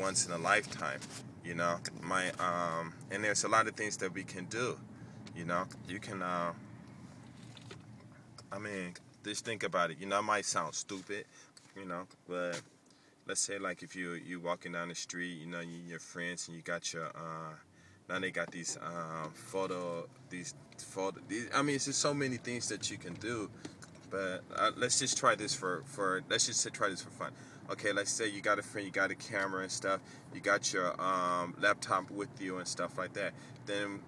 once in a lifetime, you know. And there's a lot of things that we can do, you know. You can, I mean, just think about it. You know, it might sound stupid, you know, but let's say like if you walking down the street, you know, you and your friends, and you got your now they got these I mean, it's just so many things that you can do. But let's just try this let's just try this for fun. Okay, let's say you got a friend, you got a camera and stuff, you got your laptop with you and stuff like that. Then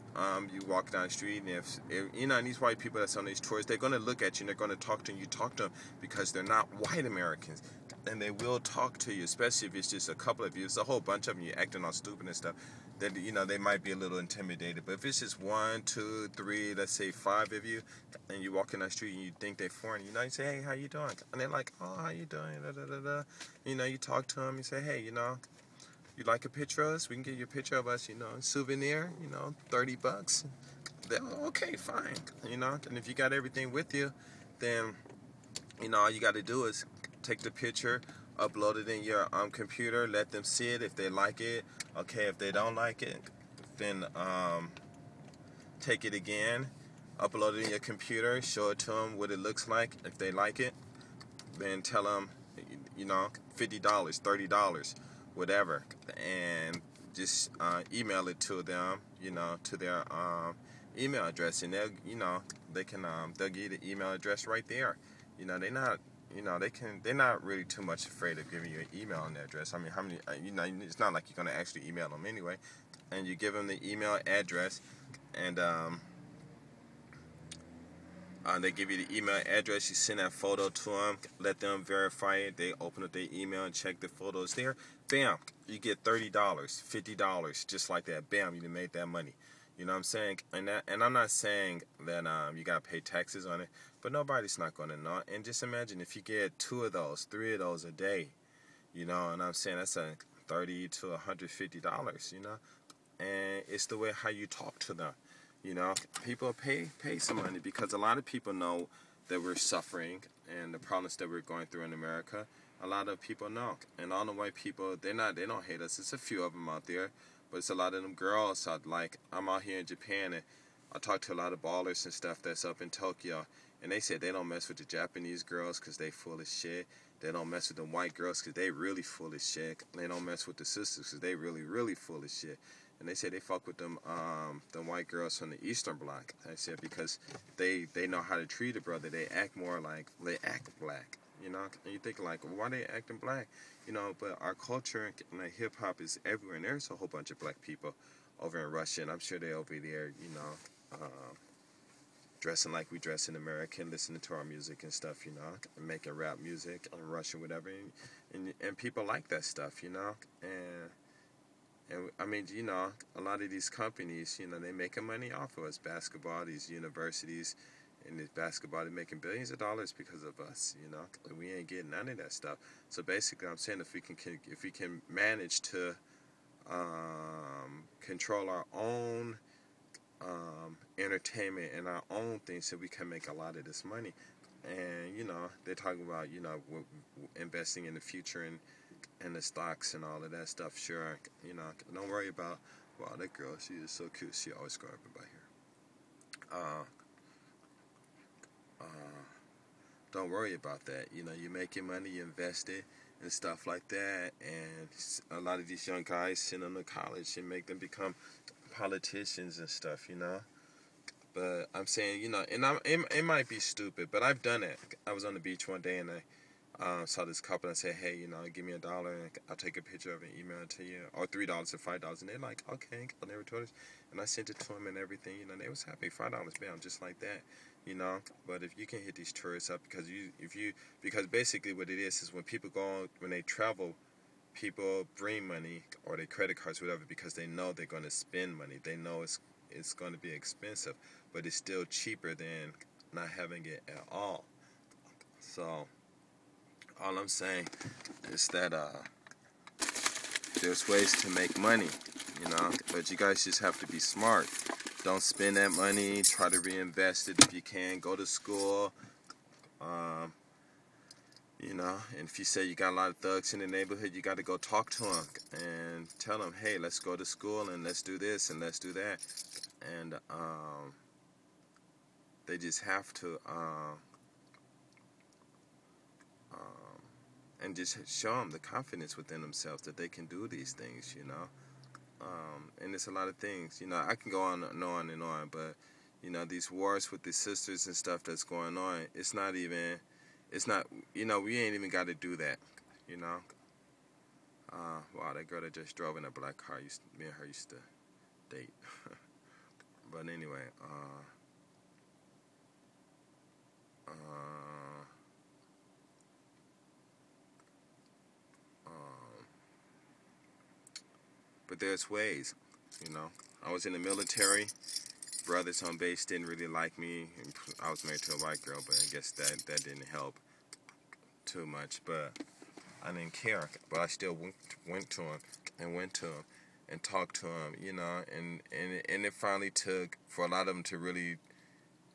you walk down the street, and if you know, and these white people that's on these tours, they're gonna look at you and they're gonna talk to you. You talk to them because they're not white Americans, and they will talk to you, especially if it's just a couple of you. It's a whole bunch of them. You're acting all stupid and stuff. Then you know they might be a little intimidated. But if it's just 1, 2, 3, let's say 5 of you, and you walk in the street and you think they're foreign, you know, you say, hey, how you doing? And they're like, oh, how you doing? Da, da, da, da. You know, you talk to them, you say, hey, you know, you like a picture of us? We can get you a picture of us, you know, souvenir, you know, $30. They're, okay, fine, you know. And if you got everything with you, then, you know, all you got to do is take the picture, upload it in your computer, let them see it if they like it. Okay, if they don't like it, then take it again, upload it in your computer, show it to them what it looks like. If they like it, then tell them, you know, $50, $30, whatever, and just email it to them, you know, to their email address, and they'll, you know, they'll give you the email address right there. You know, they're not really too much afraid of giving you an email address. I mean, how many, you know, it's not like you're going to actually email them anyway. And you give them the email address, and they give you the email address. You send that photo to them, let them verify it. They open up their email and check the photos there. Bam, you get $30, $50, just like that. Bam, you made that money. You know what I'm saying? And I'm not saying that you got to pay taxes on it, but nobody's not going to know. And just imagine if you get 2 of those, 3 of those a day, you know, and I'm saying that's a $30 to $150, you know. And it's the way how you talk to them. You know, people pay some money because a lot of people know that we're suffering and the problems that we're going through in America. A lot of people know, and all the white people, they don't hate us. It's a few of them out there, but it's a lot of them girls. I'm out here in Japan, and I talk to a lot of ballers and stuff that's up in Tokyo, and they said they don't mess with the Japanese girls because they full of shit. They don't mess with the white girls because they really full of shit. They don't mess with the sisters because they really, really full of shit. And they say they fuck with them white girls from the Eastern Bloc. I said because they know how to treat a brother. They act more like they act black, you know. And you think like, well, why they acting black, you know? But our culture and like, hip hop is everywhere, and there's a whole bunch of black people over in Russia, and I'm sure they over there, you know, dressing like we dress in America, and listening to our music and stuff, you know, and making rap music in Russian, whatever, and people like that stuff, you know, and I mean, you know, a lot of these companies, you know, they making money off of us. Basketball, these universities, and this basketball, they're making billions of dollars because of us, you know. And we ain't getting none of that stuff. So basically, I'm saying if we can manage to control our own entertainment and our own things, so we can make a lot of this money. And you know, they're talking about, you know, investing in the future and the stocks and all of that stuff. Sure, you know, don't worry about, wow, that girl, she is so cute, she always go up by here. Don't worry about that. You know, you make your money, you invest it and stuff like that. And a lot of these young guys send them to college and make them become politicians and stuff, you know. But I'm saying, you know, and it might be stupid, but I've done it. I was on the beach one day, and I saw this couple, and I said, hey, you know, give me $1, and I'll take a picture of it and email it to you, or $3 or $5, and they're like, okay, I never told us, and I sent it to them and everything, you know, they was happy, $5, bam, just like that, you know. But if you can hit these tourists up, because basically what it is when people when they travel, people bring money or their credit cards, whatever, because they know they're going to spend money. They know it's going to be expensive, but it's still cheaper than not having it at all. So all I'm saying is that there's ways to make money, you know, but you guys just have to be smart. Don't spend that money. Try to reinvest it if you can. Go to school. You know, and if you say you got a lot of thugs in the neighborhood, you got to go talk to them and tell them, hey, let's go to school and let's do this and let's do that. And they just have to and just show them the confidence within themselves that they can do these things, you know. And it's a lot of things, you know. I can go on and on and on, but you know, these wars with the sisters and stuff that's going on, it's not, you know, we ain't even got to do that, you know. Wow, that girl that just drove in a black car, me and her used to date. But anyway, but there's ways, you know. I was in the military. Brothers on base didn't really like me. I was married to a white girl, but I guess that didn't help too much. But I didn't care. But I still went to him and talked to him, you know. And it finally took for a lot of them to really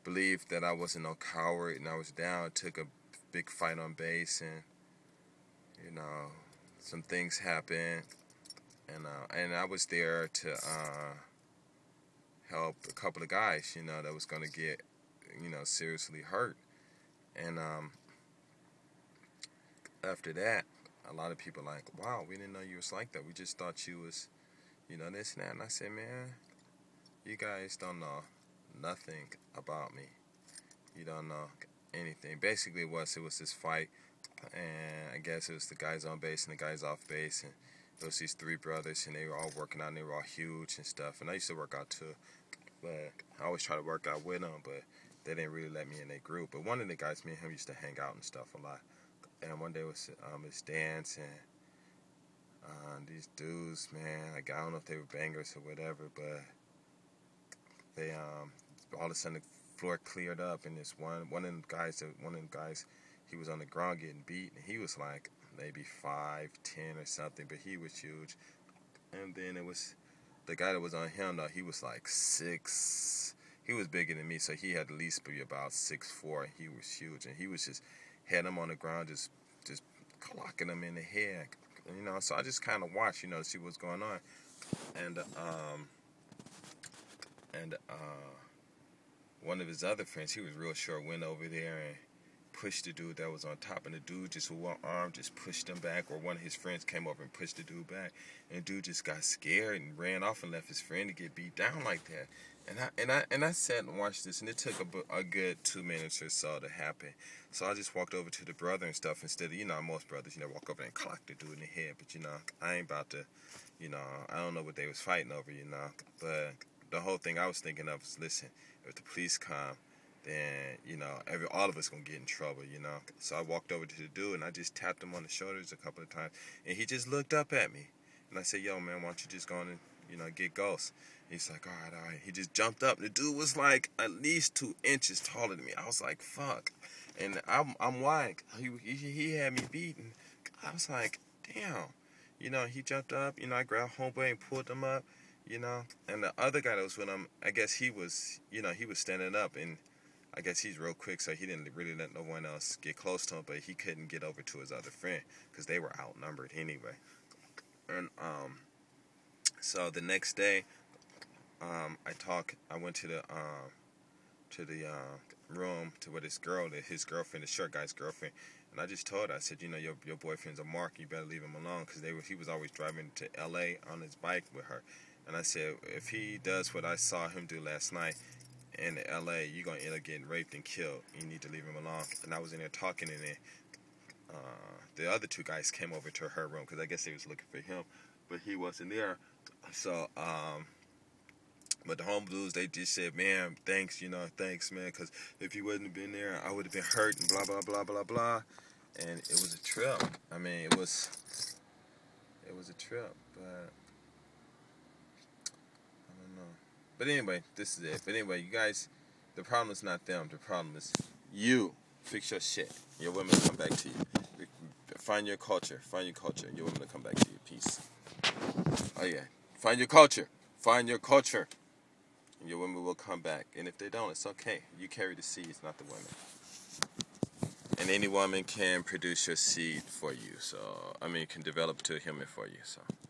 believe that I wasn't no coward and I was down. It took a big fight on base, and you know, some things happened, and I was there to help a couple of guys, you know, that was going to get, you know, seriously hurt. And after that, a lot of people like, wow, we didn't know you was like that. We just thought you was, you know, this and that. And I said, man, you guys don't know nothing about me. You don't know anything. Basically, it was this fight, and I guess it was the guys on base and the guys off base, and it was these three brothers, and they were all working out, and they were all huge and stuff. And I used to work out too, but I always try to work out with them, but they didn't really let me in their group. But one of the guys, me and him used to hang out and stuff a lot. And one day was this dance, and these dudes, man, like, I don't know if they were bangers or whatever, but they all of a sudden the floor cleared up, and this one of the guys, he was on the ground getting beat, and he was like maybe 5'10" or something, but he was huge. And then it was the guy that was on him, though, he was like 6. He was bigger than me, so he had at least be about 6'4", and he was huge, and he was just had him on the ground, just clocking him in the head, you know. So I just kind of watched, you know, to see what's going on, and one of his other friends, he was real short, went over there and pushed the dude that was on top, and the dude just with one arm just pushed him back, or one of his friends came over and pushed the dude back, and the dude just got scared and ran off and left his friend to get beat down like that. And I sat and watched this, and it took a good 2 minutes or so to happen. So I just walked over to the brother and stuff instead of, you know, most brothers, you know, walk over and clock the dude in the head. But, you know, I ain't about to, you know, I don't know what they was fighting over, you know. But the whole thing I was thinking of was, listen, if the police come, then, you know, all of us gonna get in trouble, you know. So I walked over to the dude, and I just tapped him on the shoulders a couple of times, and he just looked up at me. And I said, yo, man, why don't you just go on and, you know, get Ghost? He's like, all right. He just jumped up. The dude was like at least 2 inches taller than me. I was like, fuck. And I'm like, he had me beaten. I was like, damn. You know, he jumped up. You know, I grabbed homeboy and pulled him up. You know, and the other guy that was with him, I guess he was, you know, he was standing up, and I guess he's real quick, so he didn't really let no one else get close to him, but he couldn't get over to his other friend because they were outnumbered anyway. And so the next day, I went to the room to where his girlfriend, the short guy's girlfriend, and I just told her, I said, you know, your boyfriend's a mark, you better leave him alone, because he was always driving to L.A. on his bike with her. And I said, if he does what I saw him do last night in L.A., you're going to end up getting raped and killed. You need to leave him alone. And I was in there talking, and then the other 2 guys came over to her room, because I guess they was looking for him, but he wasn't there. So, but the home dudes, they just said, man, thanks, you know, thanks, man, because if you wouldn't have been there, I would have been hurt, and blah, blah, blah, blah, blah. And it was a trip. I mean, it was a trip, but I don't know. But anyway, this is it. But anyway, you guys, the problem is not them. The problem is you. Fix your shit. Your women will come back to you. Find your culture. Find your culture. Your women will come back to you. Peace. Oh, yeah. Find your culture. Find your culture. And your women will come back. And if they don't, it's okay. You carry the seeds, not the women. And any woman can produce your seed for you. So, I mean, can develop to a human for you. So.